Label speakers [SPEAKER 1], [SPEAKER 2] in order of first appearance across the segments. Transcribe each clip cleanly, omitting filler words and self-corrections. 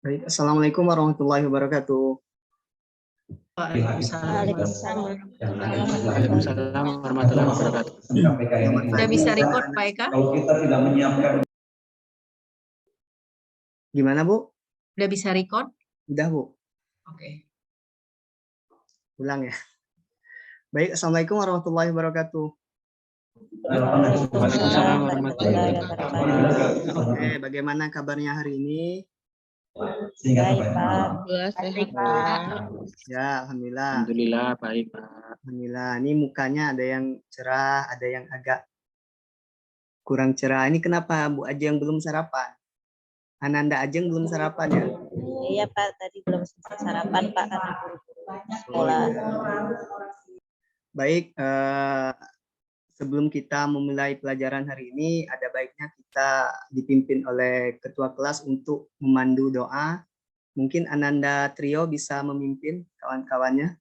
[SPEAKER 1] Baik, Assalamualaikum warahmatullahi wabarakatuh.
[SPEAKER 2] Waalaikumsalam.
[SPEAKER 3] Waalaikumsalam warahmatullahi wabarakatuh.
[SPEAKER 2] Udah bisa record, Pak Eka?
[SPEAKER 4] Kalau kita tidak menyiapkan.
[SPEAKER 1] Gimana, Bu?
[SPEAKER 2] Udah bisa record?
[SPEAKER 1] Udah, Bu.
[SPEAKER 2] Oke.
[SPEAKER 1] Ulang ya. Baik, Assalamualaikum warahmatullahi wabarakatuh.
[SPEAKER 3] Waalaikumsalam warahmatullahi wabarakatuh.
[SPEAKER 1] Oke, bagaimana kabarnya hari ini?
[SPEAKER 4] Baik, Pak.
[SPEAKER 1] Ya, Alhamdulillah.
[SPEAKER 3] Alhamdulillah baik, Pak.
[SPEAKER 1] Alhamdulillah. Ini mukanya ada yang cerah, ada yang agak kurang cerah. Ini kenapa Bu Ajeng belum sarapan? Ananda Ajeng belum sarapan ya?
[SPEAKER 5] Iya Pak, tadi belum sempat sarapan Pak karena buru-buru sekolah.
[SPEAKER 1] Baik, sebelum kita memulai pelajaran hari ini, ada baiknya kita dipimpin oleh ketua kelas untuk memandu doa. Mungkin Ananda Trio bisa memimpin kawan-kawannya.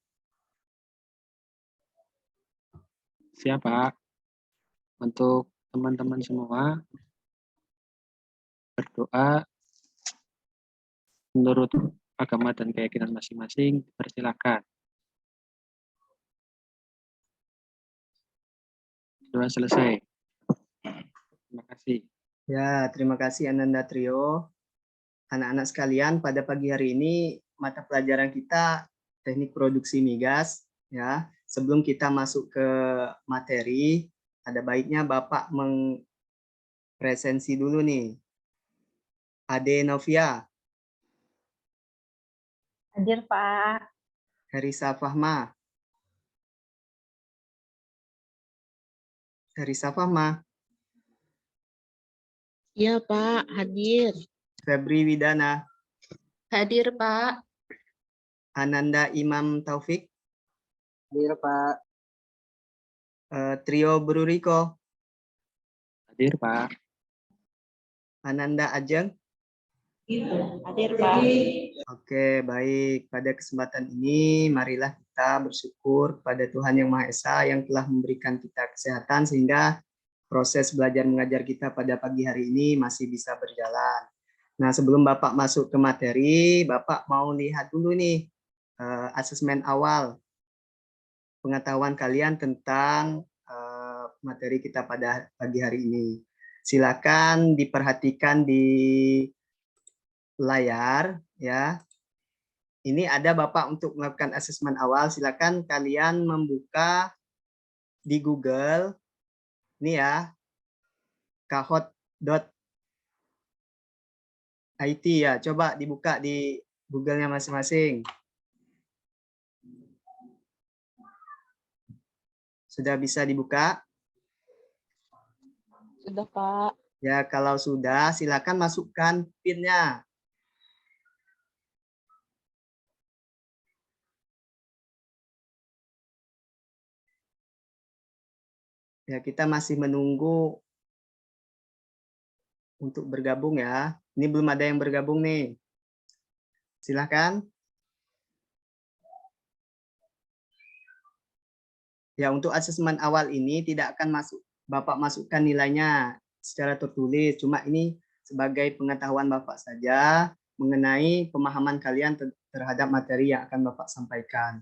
[SPEAKER 3] Siap, Pak. Untuk teman-teman semua berdoa menurut agama dan keyakinan masing-masing, persilakan. Doa selesai. Terima kasih.
[SPEAKER 1] Ya, terima kasih Ananda Trio. Anak-anak sekalian, pada pagi hari ini mata pelajaran kita teknik produksi migas. Ya, sebelum kita masuk ke materi, ada baiknya Bapak mengpresensi dulu nih. Ade Novia.
[SPEAKER 5] Hadir Pak.
[SPEAKER 1] Herisa Fahma. Herisa Fahma.
[SPEAKER 6] Iya Pak, hadir.
[SPEAKER 1] Febri Widana.
[SPEAKER 2] Hadir, Pak.
[SPEAKER 1] Ananda Imam Taufik.
[SPEAKER 7] Hadir Pak.
[SPEAKER 1] Trio Bruriko.
[SPEAKER 3] Hadir, Pak.
[SPEAKER 1] Ananda Ajeng.
[SPEAKER 5] Hadir Pak.
[SPEAKER 1] Oke, baik. Pada kesempatan ini, marilah kita bersyukur pada Tuhan Yang Maha Esa yang telah memberikan kita kesehatan sehingga proses belajar mengajar kita pada pagi hari ini masih bisa berjalan. Nah, sebelum Bapak masuk ke materi, Bapak mau lihat dulu nih asesmen awal pengetahuan kalian tentang materi kita pada pagi hari ini. Silakan diperhatikan di layar ya. Ini ada Bapak untuk melakukan asesmen awal. Silakan kalian membuka di Google. Ini ya. kahot.it ya. Coba dibuka di Google-nya masing-masing. Sudah bisa dibuka?
[SPEAKER 6] Sudah Pak.
[SPEAKER 1] Ya, kalau sudah silakan masukkan PIN-nya. Ya, kita masih menunggu untuk bergabung ya. Ini belum ada yang bergabung nih. Silakan. Ya, untuk asesmen awal ini tidak akan Bapak masukkan nilainya secara tertulis. Cuma ini sebagai pengetahuan Bapak saja mengenai pemahaman kalian terhadap materi yang akan Bapak sampaikan.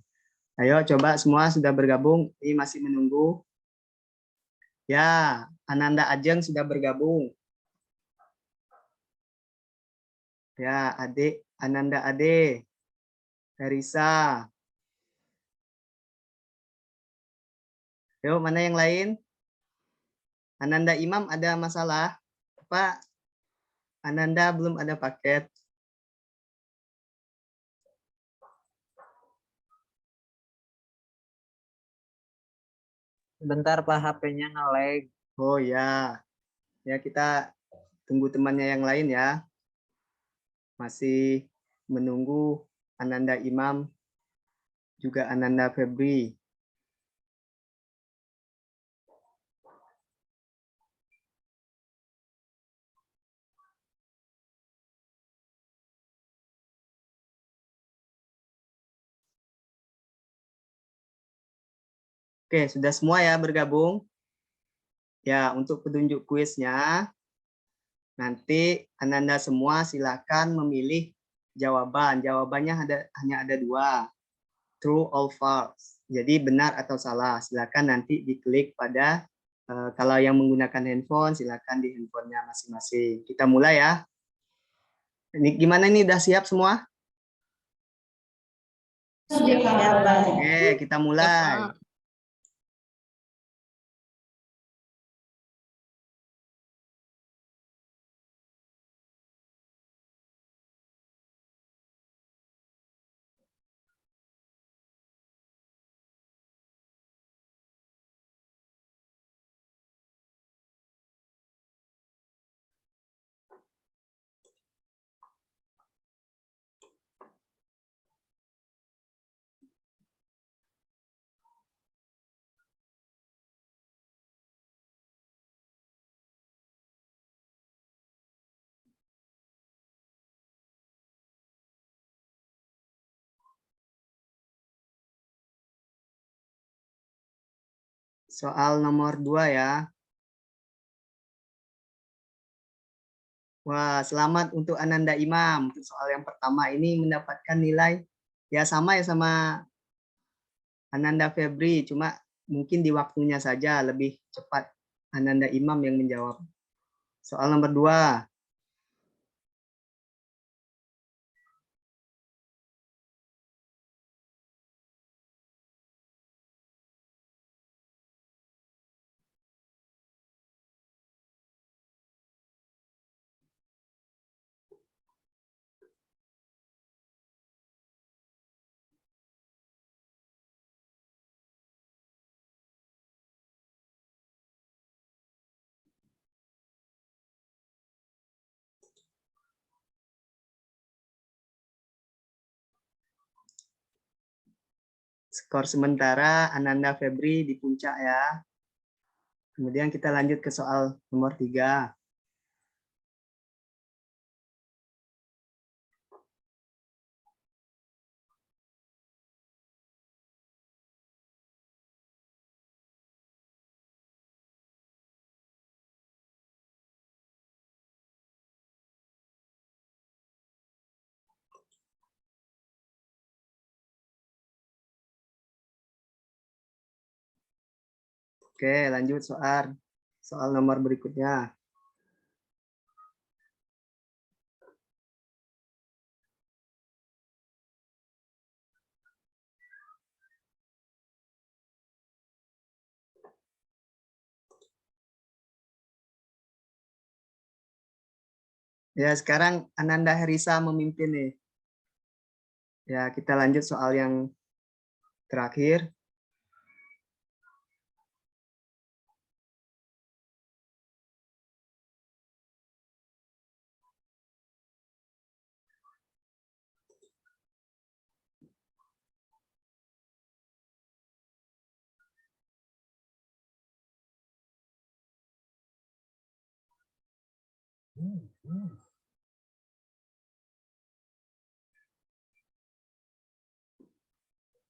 [SPEAKER 1] Ayo coba semua sudah bergabung. Ini masih menunggu. Ya, Ananda Ajeng sudah bergabung. Ya, adik Ananda Ade. Herisa. Yuk, mana yang lain? Ananda Imam ada masalah? Pak, Ananda belum ada paket.
[SPEAKER 7] Bentar Pak, HP-nya nge-lag.
[SPEAKER 1] Oh ya. Ya, kita tunggu temannya yang lain ya. Masih menunggu Ananda Imam, juga Ananda Febri. Oke, sudah semua ya bergabung? Ya, untuk petunjuk kuisnya, nanti Ananda semua silakan memilih jawaban. Jawabannya hanya ada 2. True or false. Jadi benar atau salah. Silakan nanti diklik pada kalau yang menggunakan handphone, silakan di handphonenya masing-masing. Kita mulai ya. Ini gimana nih, udah siap semua?
[SPEAKER 5] Siap, Pak.
[SPEAKER 1] Oke, kita mulai.
[SPEAKER 2] Pak.
[SPEAKER 1] Soal nomor 2 ya. Wah, selamat untuk Ananda Imam. Untuk soal yang pertama ini mendapatkan nilai ya sama ya sama Ananda Febri, cuma mungkin di waktunya saja lebih cepat Ananda Imam yang menjawab. Soal nomor 2. Skor sementara Ananda Febri di puncak ya. Kemudian kita lanjut ke soal nomor 3. Oke, lanjut soal nomor berikutnya. Ya, sekarang Ananda Herisa memimpin nih. Ya, kita lanjut soal yang terakhir.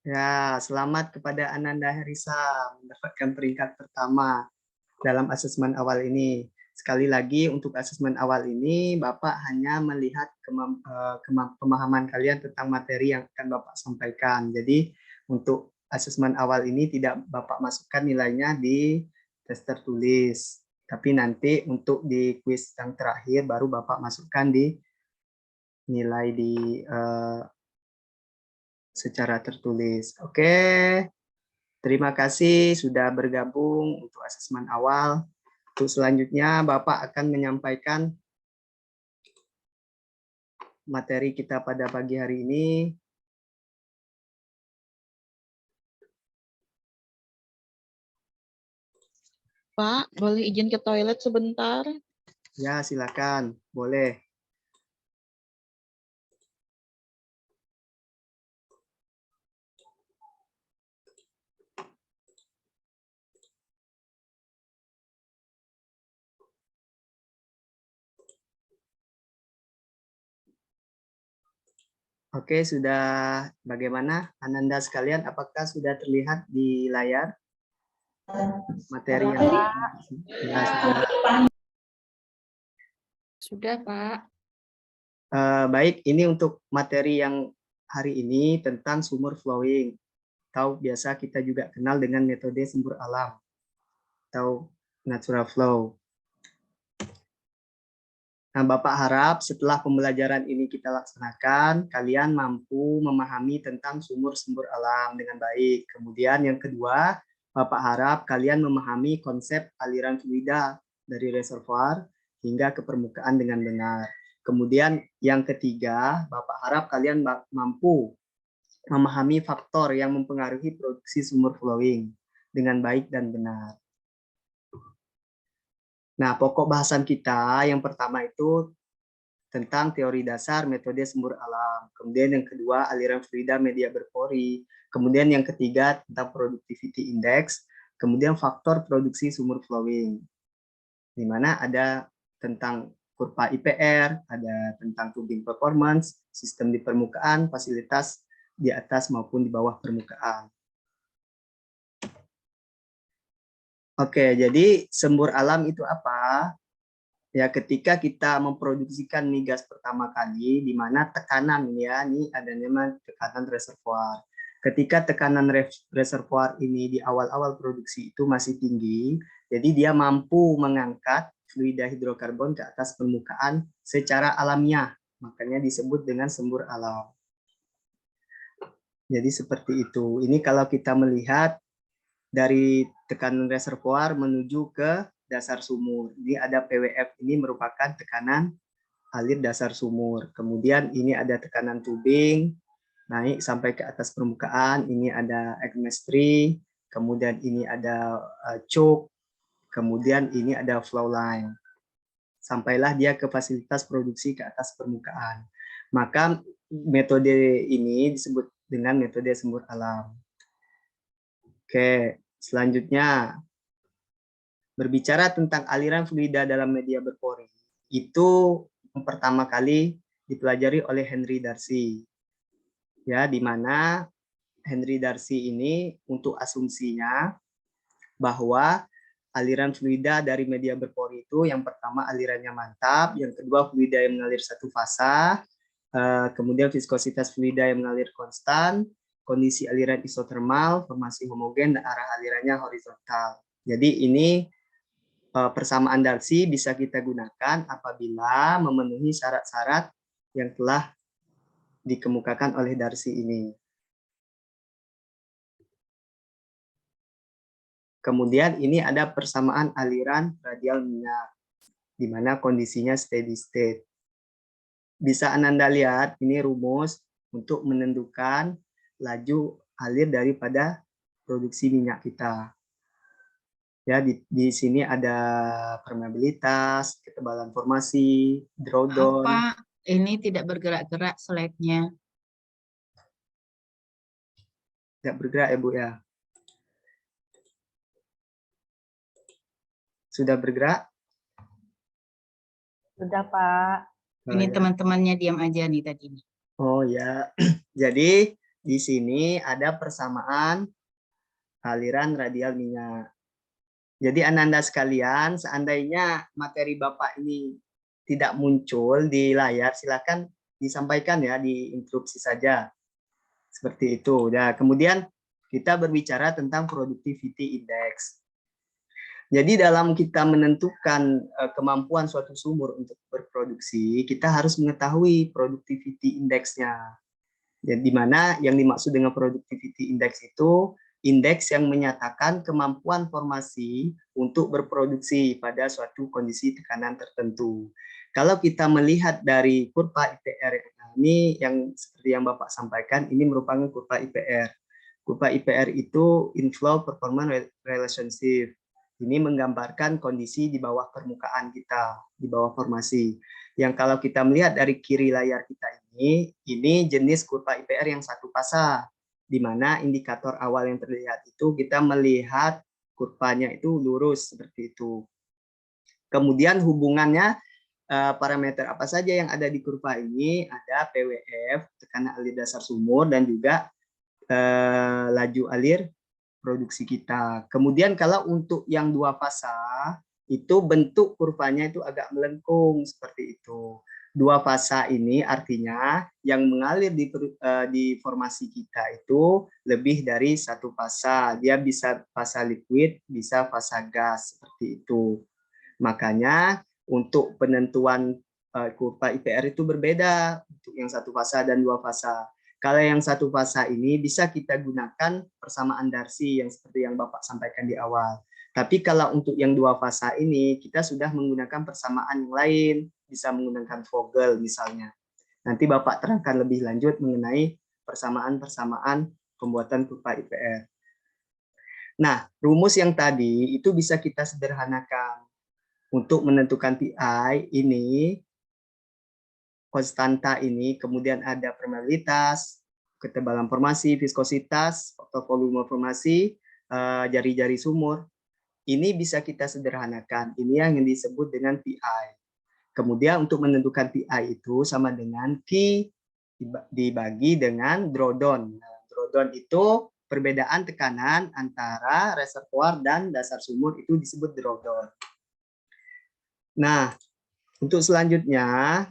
[SPEAKER 1] Ya, selamat kepada Ananda Herisa mendapatkan peringkat pertama dalam asesmen awal ini. Sekali lagi untuk asesmen awal ini, Bapak hanya melihat pemahaman kalian tentang materi yang akan Bapak sampaikan. Jadi untuk asesmen awal ini tidak Bapak masukkan nilainya di tes tertulis. Tapi nanti untuk di kuis yang terakhir baru Bapak masukkan di nilai di secara tertulis. Oke, terima kasih sudah bergabung untuk asesmen awal. Untuk selanjutnya, Bapak akan menyampaikan materi kita pada pagi hari ini.
[SPEAKER 6] Pak, boleh izin ke toilet sebentar?
[SPEAKER 1] Ya, silakan. Boleh. Oke, sudah bagaimana Ananda sekalian? Apakah sudah terlihat di layar materi yang ya, sudah.
[SPEAKER 2] Sudah, Pak.
[SPEAKER 1] Baik, ini untuk materi yang hari ini tentang sumur flowing. Atau biasa kita juga kenal dengan metode sumber alam atau natural flow. Nah, Bapak harap setelah pembelajaran ini kita laksanakan, kalian mampu memahami tentang sumur-sumber alam dengan baik. Kemudian yang kedua, Bapak harap kalian memahami konsep aliran fluida dari reservoir hingga ke permukaan dengan benar. Kemudian yang ketiga, Bapak harap kalian mampu memahami faktor yang mempengaruhi produksi sumur flowing dengan baik dan benar. Nah, pokok bahasan kita yang pertama itu tentang teori dasar metode sumber alam. Kemudian yang kedua, aliran fluida media berpori. Kemudian yang ketiga, tentang productivity index. Kemudian faktor produksi sumur flowing. Di mana ada tentang kurva IPR, ada tentang tubing performance, sistem di permukaan, fasilitas di atas maupun di bawah permukaan. Oke, jadi sumber alam itu apa? Ya, ketika kita memproduksikan migas pertama kali, di mana tekanan ya, ini ada nama tekanan reservoir. Ketika tekanan reservoir ini di awal-awal produksi itu masih tinggi, jadi dia mampu mengangkat fluida hidrokarbon ke atas permukaan secara alamiah, makanya disebut dengan sumber alam. Jadi seperti itu. Ini kalau kita melihat dari tekanan reservoir menuju ke dasar sumur. Ini ada PWF, ini merupakan tekanan alir dasar sumur. Kemudian ini ada tekanan tubing, naik sampai ke atas permukaan. Ini ada chemistry, kemudian ini ada choke, kemudian ini ada flow line. Sampailah dia ke fasilitas produksi ke atas permukaan. Maka metode ini disebut dengan metode sumber alam. Oke, selanjutnya berbicara tentang aliran fluida dalam media berpori. Itu pertama kali dipelajari oleh Henry Darcy. Ya, di mana Henry Darcy ini untuk asumsinya bahwa aliran fluida dari media berpori itu yang pertama alirannya mantap, yang kedua fluida yang mengalir satu fasa, kemudian viskositas fluida yang mengalir konstan, kondisi aliran isotermal, formasi homogen, dan arah alirannya horizontal. Jadi ini persamaan Darcy bisa kita gunakan apabila memenuhi syarat-syarat yang telah dikemukakan oleh Darcy ini. Kemudian ini ada persamaan aliran radial minyak, di mana kondisinya steady state. Bisa Ananda lihat, ini rumus untuk menentukan laju alir daripada produksi minyak kita. Ya, di sini ada permeabilitas, ketebalan formasi, drawdown.
[SPEAKER 2] Apa ini tidak bergerak-gerak slide-nya?
[SPEAKER 1] Tidak bergerak ya Bu ya. Sudah bergerak?
[SPEAKER 5] Sudah, Pak.
[SPEAKER 2] Ini
[SPEAKER 1] Ya.
[SPEAKER 2] teman-temannya diam aja nih tadi.
[SPEAKER 1] Oh ya, jadi di sini ada persamaan aliran radial minyak. Jadi Ananda sekalian, seandainya materi Bapak ini tidak muncul di layar, silakan disampaikan ya, diinstruksi saja. Seperti itu. Nah, kemudian kita berbicara tentang productivity index. Jadi dalam kita menentukan kemampuan suatu sumur untuk berproduksi, kita harus mengetahui productivity index-nya. Jadi di mana yang dimaksud dengan productivity index itu indeks yang menyatakan kemampuan formasi untuk berproduksi pada suatu kondisi tekanan tertentu. Kalau kita melihat dari kurva IPR ini yang seperti yang Bapak sampaikan, ini merupakan kurva IPR. Kurva IPR itu inflow performance relationship. Ini menggambarkan kondisi di bawah permukaan kita, di bawah formasi. Yang kalau kita melihat dari kiri layar kita ini jenis kurva IPR yang satu fasa, di mana indikator awal yang terlihat itu kita melihat kurvanya itu lurus seperti itu. Kemudian hubungannya parameter apa saja yang ada di kurva ini, ada PWF, tekanan alir dasar sumur, dan juga laju alir produksi kita. Kemudian kalau untuk yang dua fasa, itu bentuk kurvanya itu agak melengkung seperti itu. Dua fasa ini artinya yang mengalir di formasi kita itu lebih dari satu fasa. Dia bisa fasa liquid, bisa fasa gas, seperti itu. Makanya untuk penentuan kurva IPR itu berbeda untuk yang satu fasa dan dua fasa. Kalau yang satu fasa ini bisa kita gunakan persamaan Darcy yang seperti yang Bapak sampaikan di awal. Tapi kalau untuk yang dua fasa ini, kita sudah menggunakan persamaan yang lain, bisa menggunakan Vogel misalnya. Nanti Bapak terangkan lebih lanjut mengenai persamaan-persamaan pembuatan kurva IPR. Nah, rumus yang tadi itu bisa kita sederhanakan. Untuk menentukan PI ini, konstanta ini, kemudian ada permeabilitas, ketebalan formasi, viskositas, faktor volume formasi, jari-jari sumur. Ini bisa kita sederhanakan. Ini yang disebut dengan PI. Kemudian untuk menentukan PI itu sama dengan Q dibagi dengan drawdown. Nah, drawdown itu perbedaan tekanan antara reservoir dan dasar sumur itu disebut drawdown. Nah, untuk selanjutnya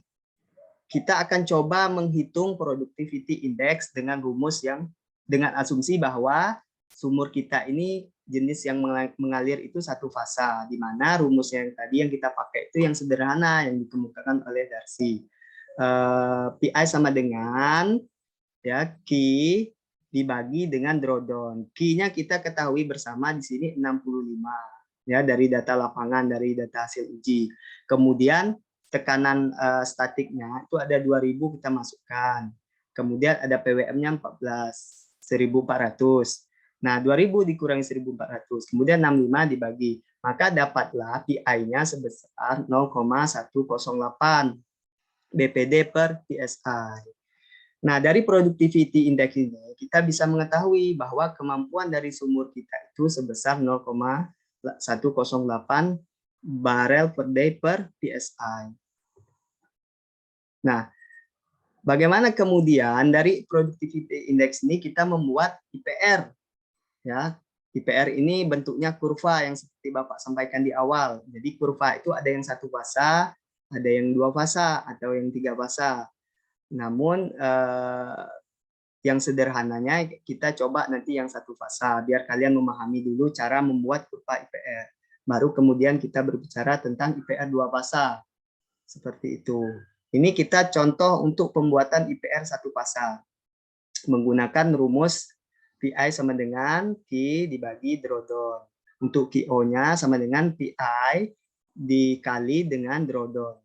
[SPEAKER 1] kita akan coba menghitung productivity index dengan rumus yang dengan asumsi bahwa sumur kita ini jenis yang mengalir itu satu fasa, di mana rumus yang tadi yang kita pakai itu yang sederhana yang dikemukakan oleh Darcy. PI sama dengan ya Q dibagi dengan drawdown. Q-nya kita ketahui bersama di sini 65 ya dari data lapangan, dari data hasil uji. Kemudian tekanan statiknya itu ada 2000 kita masukkan. Kemudian ada PWM-nya 14.400. Nah, 2000 dikurangi 1.400. Kemudian 65 dibagi. Maka dapatlah PI-nya sebesar 0,108 BPD per PSI. Nah, dari productivity index ini kita bisa mengetahui bahwa kemampuan dari sumur kita itu sebesar 0,108 barel per day per PSI. Nah, bagaimana kemudian dari productivity index ini kita membuat IPR? Ya, IPR ini bentuknya kurva yang seperti Bapak sampaikan di awal. Jadi kurva itu ada yang satu fasa, ada yang dua fasa, atau yang tiga fasa. Namun yang sederhananya kita coba nanti yang satu fasa, biar kalian memahami dulu cara membuat kurva IPR. Baru kemudian kita berbicara tentang IPR dua fasa. Seperti itu. Ini kita contoh untuk pembuatan IPR satu fasa. Menggunakan rumus PI sama dengan Q dibagi drawdown. Untuk QO-nya sama dengan PI dikali dengan drawdown.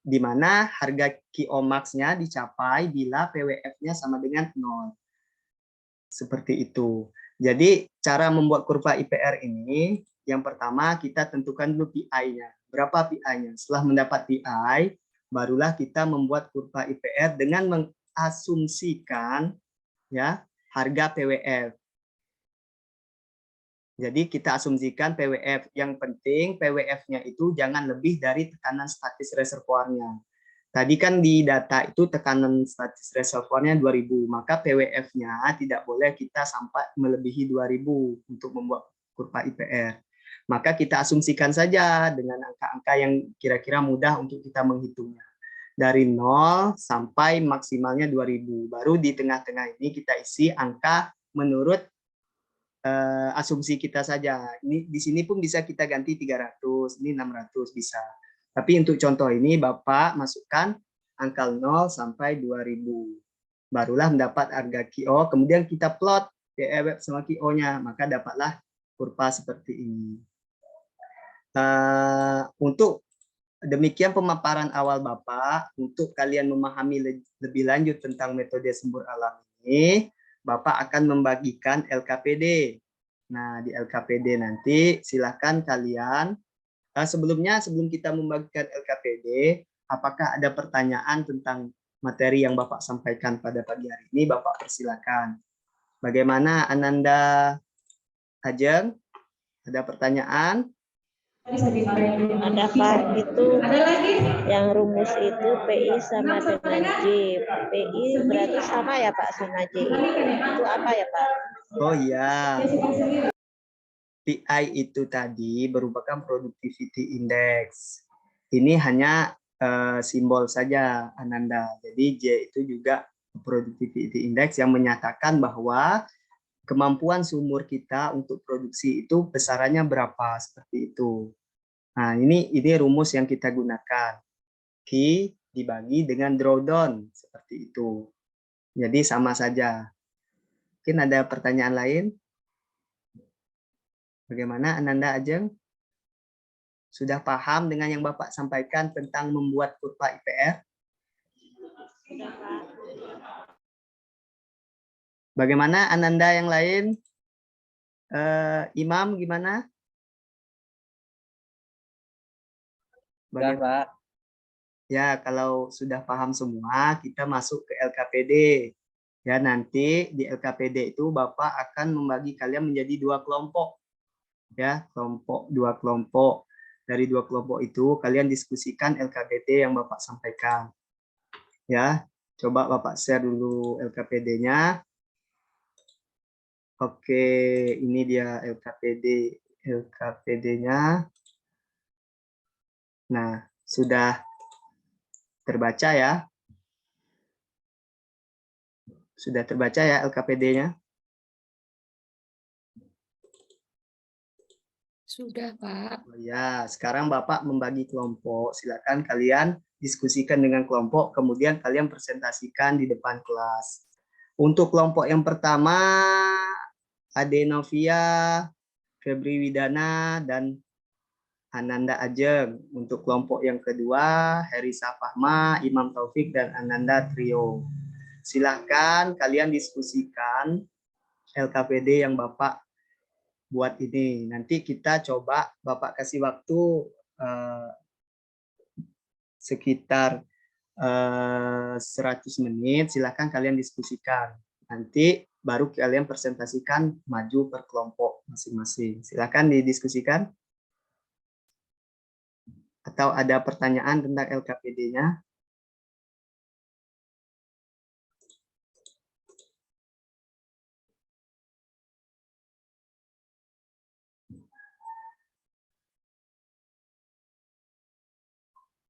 [SPEAKER 1] Di mana harga QO max-nya dicapai bila PWF-nya sama dengan 0. Seperti itu. Jadi cara membuat kurva IPR ini, yang pertama kita tentukan dulu PI-nya. Berapa PI-nya? Setelah mendapat PI, barulah kita membuat kurva IPR dengan mengasumsikan ya harga PWF. Jadi kita asumsikan PWF. Yang penting PWF-nya itu jangan lebih dari tekanan statis reservoirnya. Tadi kan di data itu tekanan statis reservoirnya 2000, maka PWF-nya tidak boleh kita sampai melebihi 2000 untuk membuat kurva IPR. Maka kita asumsikan saja dengan angka-angka yang kira-kira mudah untuk kita menghitungnya. Dari 0 sampai maksimalnya 2000. Baru di tengah-tengah ini kita isi angka menurut asumsi kita saja. Ini di sini pun bisa kita ganti 300, ini 600 bisa. Tapi untuk contoh ini Bapak masukkan angka 0 sampai 2000. Barulah mendapat harga QO, kemudian kita plot PWF sama QO-nya, maka dapatlah kurva seperti ini. Untuk demikian pemaparan awal Bapak, untuk kalian memahami lebih lanjut tentang metode sumber alam ini, Bapak akan membagikan LKPD. Nah, di LKPD nanti silakan kalian, sebelum kita membagikan LKPD, apakah ada pertanyaan tentang materi yang Bapak sampaikan pada pagi hari ini? Bapak persilakan. Bagaimana Ananda Ajeng? Ada pertanyaan?
[SPEAKER 5] Ada Pak, itu yang rumus itu PI sama dengan J. PI berarti sama ya Pak sama J. Itu apa ya Pak?
[SPEAKER 1] Oh iya. PI itu tadi merupakan productivity index. Ini hanya simbol saja Ananda. Jadi J itu juga productivity index yang menyatakan bahwa kemampuan sumur kita untuk produksi itu besarannya berapa, seperti itu. Nah, ini rumus yang kita gunakan. Q dibagi dengan drawdown, seperti itu. Jadi sama saja. Mungkin ada pertanyaan lain? Bagaimana Ananda Ajeng? Sudah paham dengan yang Bapak sampaikan tentang membuat kurva IPR?
[SPEAKER 5] Sudah, Pak.
[SPEAKER 1] Bagaimana Ananda yang lain? Imam gimana?
[SPEAKER 7] Sudah, Pak.
[SPEAKER 1] Ya, kalau sudah paham semua, kita masuk ke LKPD. Ya, nanti di LKPD itu Bapak akan membagi kalian menjadi 2 kelompok. Ya, dua kelompok. Dari 2 kelompok itu kalian diskusikan LKPD yang Bapak sampaikan. Ya, coba Bapak share dulu LKPD-nya. Oke, ini dia LKPD-nya. Nah, sudah terbaca ya? Sudah terbaca ya LKPD-nya?
[SPEAKER 6] Sudah, Pak.
[SPEAKER 1] Oh ya, sekarang Bapak membagi kelompok. Silakan kalian diskusikan dengan kelompok, kemudian kalian presentasikan di depan kelas. Untuk kelompok yang pertama, Ade Novia, Febri Widana, dan Ananda Ajeng. Untuk kelompok yang kedua, Herisa Fahma, Imam Taufik, dan Ananda Trio. Silahkan kalian diskusikan LKPD yang Bapak buat ini. Nanti kita coba Bapak kasih waktu sekitar 100 menit. Silahkan kalian diskusikan. Nanti baru kalian presentasikan maju per kelompok masing-masing. Silahkan didiskusikan. Atau ada pertanyaan tentang LKPD-nya?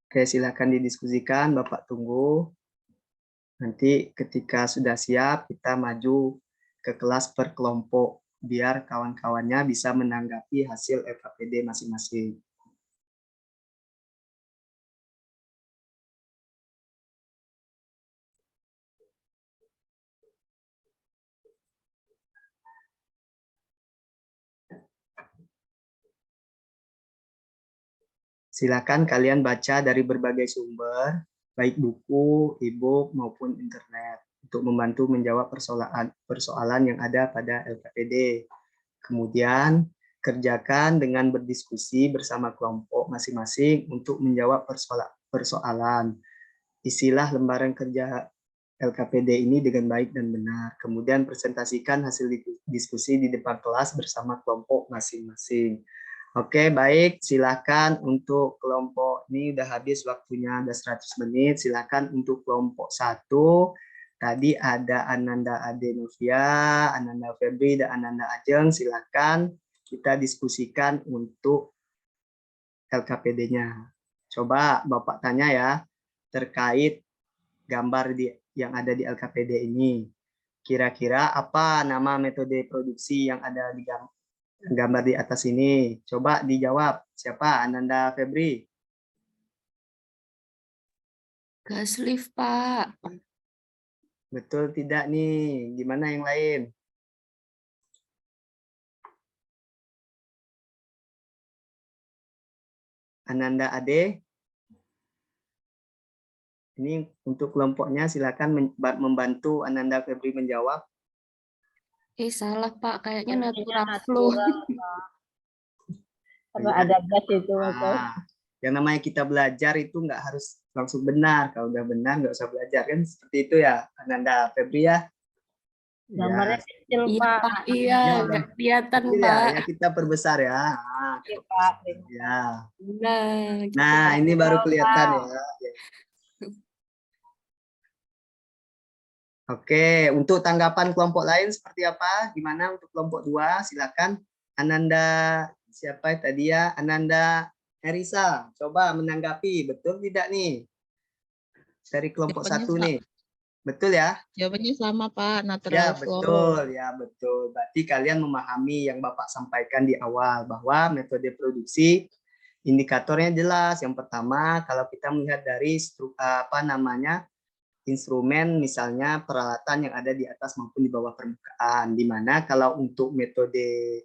[SPEAKER 1] Oke, silakan didiskusikan, Bapak tunggu. Nanti ketika sudah siap, kita maju ke kelas per kelompok, biar kawan-kawannya bisa menanggapi hasil LKPD masing-masing. Silakan kalian baca dari berbagai sumber, baik buku, e-book, maupun internet, untuk membantu menjawab persoalan yang ada pada LKPD. Kemudian, kerjakan dengan berdiskusi bersama kelompok masing-masing untuk menjawab persoalan. Isilah lembaran kerja LKPD ini dengan baik dan benar. Kemudian presentasikan hasil diskusi di depan kelas bersama kelompok masing-masing. Oke, baik. Silakan untuk kelompok ini udah habis waktunya, ada 100 menit. Silakan untuk kelompok 1. Tadi ada Ananda Ade Novia, Ananda Febri, dan Ananda Ajeng. Silakan kita diskusikan untuk LKPD-nya. Coba Bapak tanya ya, terkait gambar yang ada di LKPD ini. Kira-kira apa nama metode produksi yang ada di gambar di atas ini? Coba dijawab. Siapa? Ananda Febri?
[SPEAKER 6] Gas lift, Pak.
[SPEAKER 1] Betul tidak nih? Gimana yang lain? Ananda Ade? Ini untuk kelompoknya silakan membantu Ananda Febri menjawab.
[SPEAKER 6] Salah, Pak. Kayaknya natural flow.
[SPEAKER 5] Kalau ada gas itu.
[SPEAKER 1] Yang namanya kita belajar itu nggak harus langsung benar. Kalau udah benar nggak usah belajar, kan seperti itu ya, Ananda Febri ya.
[SPEAKER 5] Gambarnya kecil,
[SPEAKER 6] Iya,
[SPEAKER 5] Pak.
[SPEAKER 6] Pak. Iya, nggak kelihatan, Pak.
[SPEAKER 1] Ya, kita perbesar ya.
[SPEAKER 5] Iya, Pak.
[SPEAKER 1] Ya.
[SPEAKER 6] Gitu,
[SPEAKER 1] Nah,
[SPEAKER 6] Pak.
[SPEAKER 1] ini baru kelihatan ya. Oke, untuk tanggapan kelompok lain seperti apa? Gimana untuk kelompok 2? Silakan. Ananda, siapa tadi ya? Ananda Erisa, coba menanggapi, betul tidak nih? Dari kelompok
[SPEAKER 6] Jawabannya
[SPEAKER 1] 1 nih. Betul ya?
[SPEAKER 6] Jawabannya sama, Pak.
[SPEAKER 1] Ya,
[SPEAKER 6] Natural flow.
[SPEAKER 1] betul. Ya, betul. Berarti kalian memahami yang Bapak sampaikan di awal bahwa metode produksi indikatornya jelas. Yang pertama, kalau kita melihat dari instrumen, misalnya peralatan yang ada di atas maupun di bawah permukaan, di mana kalau untuk metode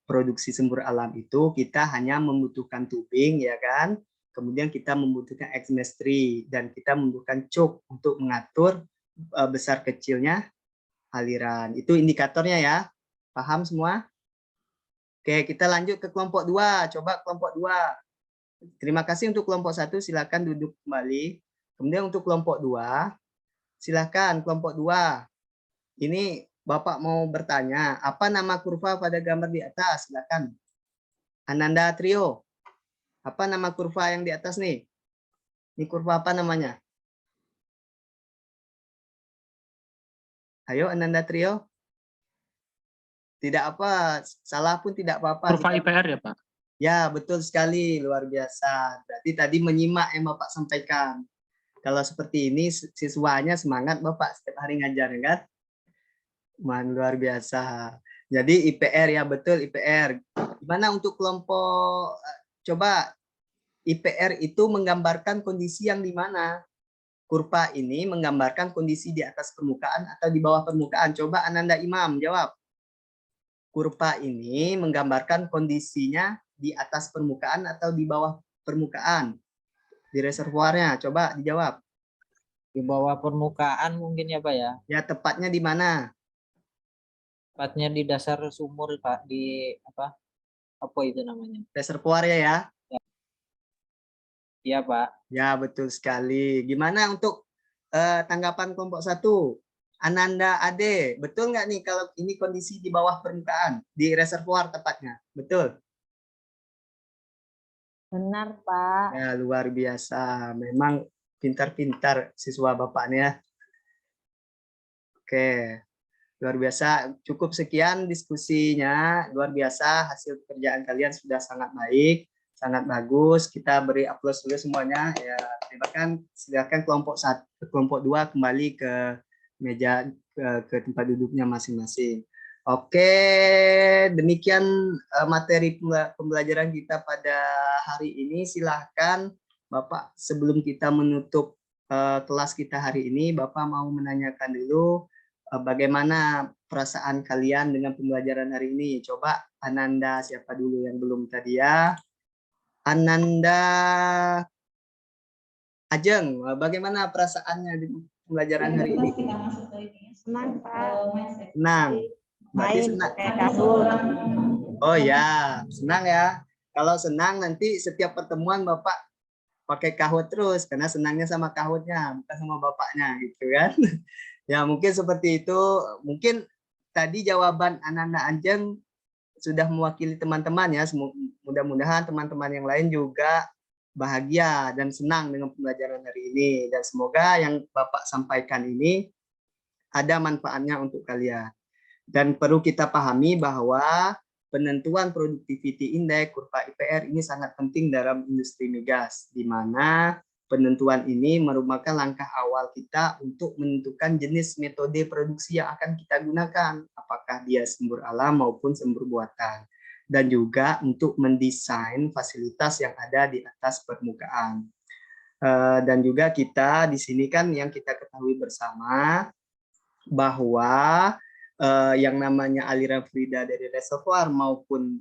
[SPEAKER 1] produksi sumber alam itu kita hanya membutuhkan tubing, ya kan? Kemudian kita membutuhkan exmestri dan kita membutuhkan cuk untuk mengatur besar kecilnya aliran. Itu indikatornya ya. Paham semua? Oke, kita lanjut ke kelompok 2. Coba kelompok 2. Terima kasih untuk kelompok 1, silakan duduk kembali. Kemudian untuk kelompok 2, silakan kelompok 2. Ini Bapak mau bertanya, apa nama kurva pada gambar di atas? Silakan. Ananda Trio. Apa nama kurva yang di atas nih? Ini kurva apa namanya? Ayo Ananda Trio. Tidak apa, salah pun tidak apa-apa.
[SPEAKER 3] Kurva IPR ya, Pak?
[SPEAKER 1] Ya, betul sekali, luar biasa. Berarti tadi menyimak yang Bapak sampaikan. Kalau seperti ini, siswanya semangat Bapak setiap hari ngajar, kan? Luar biasa. Jadi IPR ya, betul IPR. Gimana untuk kelompok, coba IPR itu menggambarkan kondisi yang di mana? Kurva ini menggambarkan kondisi di atas permukaan atau di bawah permukaan. Coba Ananda Imam jawab. Kurva ini menggambarkan kondisinya di atas permukaan atau di bawah permukaan di reservoirnya. Coba dijawab.
[SPEAKER 7] Di bawah permukaan mungkin ya Pak ya.
[SPEAKER 1] Ya, tepatnya di mana?
[SPEAKER 7] Tepatnya di dasar sumur Pak, di apa itu namanya?
[SPEAKER 1] Reservoirnya ya.
[SPEAKER 7] Iya Pak.
[SPEAKER 1] Ya, betul sekali. Gimana untuk tanggapan kelompok 1? Ananda Ade, betul nggak nih kalau ini kondisi di bawah permukaan, di reservoir tepatnya? Betul?
[SPEAKER 5] Benar, Pak.
[SPEAKER 1] Ya, luar biasa. Memang pintar-pintar siswa Bapaknya. Oke, luar biasa. Cukup sekian diskusinya. Luar biasa, hasil pekerjaan kalian sudah sangat baik, sangat bagus. Kita beri aplaus dulu semuanya. Ya, silakan kelompok 2 kembali ke meja ke tempat duduknya masing-masing. Oke, demikian materi pembelajaran kita pada hari ini. Silahkan Bapak, sebelum kita menutup kelas kita hari ini, Bapak mau menanyakan dulu bagaimana perasaan kalian dengan pembelajaran hari ini. Coba Ananda, siapa dulu yang belum tadi ya? Ananda Ajeng, bagaimana perasaannya di pembelajaran hari ini?
[SPEAKER 5] Senang, Pak.
[SPEAKER 1] Senang. Berarti
[SPEAKER 5] Main
[SPEAKER 1] senang.
[SPEAKER 5] pakai kabur.
[SPEAKER 1] Oh ya, senang ya. Kalau senang nanti setiap pertemuan Bapak pakai kahut terus karena senangnya sama kahutnya, bukan sama bapaknya gitu kan. Ya, mungkin seperti itu. Mungkin tadi jawaban Ananda Anjeng sudah mewakili teman-teman ya. Mudah-mudahan teman-teman yang lain juga bahagia dan senang dengan pembelajaran hari ini, dan semoga yang Bapak sampaikan ini ada manfaatnya untuk kalian. Dan perlu kita pahami bahwa penentuan productivity index kurva IPR ini sangat penting dalam industri migas, di mana penentuan ini merupakan langkah awal kita untuk menentukan jenis metode produksi yang akan kita gunakan, apakah dia sumber alam maupun sumber buatan, dan juga untuk mendesain fasilitas yang ada di atas permukaan. Dan juga kita di sini kan yang kita ketahui bersama bahwa yang namanya aliran fluida dari reservoir maupun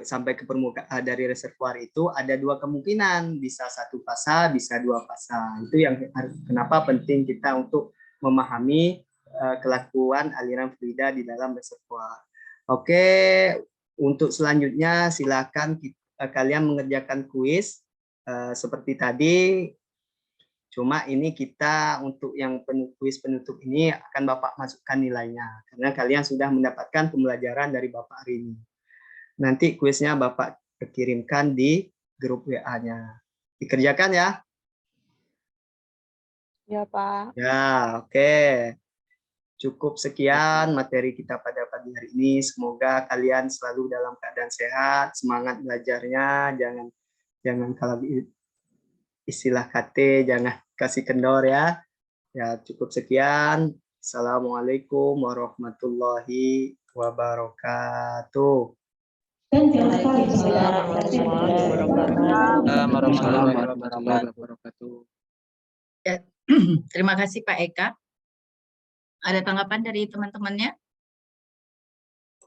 [SPEAKER 1] sampai ke permukaan dari reservoir itu ada dua kemungkinan, bisa satu fasa, bisa dua fasa. Itu yang kenapa penting kita untuk memahami kelakuan aliran fluida di dalam reservoir. Oke, untuk selanjutnya silakan kalian mengerjakan kuis seperti tadi. Cuma ini kita untuk yang kuis penutup ini akan Bapak masukkan nilainya karena kalian sudah mendapatkan pembelajaran dari Bapak hari ini. Nanti kuisnya Bapak kirimkan di grup WA-nya. Dikerjakan ya?
[SPEAKER 6] Ya, Pak.
[SPEAKER 1] Ya, oke. Cukup sekian materi kita pada pagi hari ini. Semoga kalian selalu dalam keadaan sehat, semangat belajarnya, jangan Jangan kalau istilah KT jangan kasih kendor ya. Ya cukup sekian. Assalamualaikum warahmatullahi wabarakatuh.
[SPEAKER 5] Waalaikumsalam warahmatullahi wabarakatuh.
[SPEAKER 3] Assalamualaikum warahmatullahi wabarakatuh.
[SPEAKER 2] Terima kasih Pak Eka. Ada tanggapan dari teman-temannya?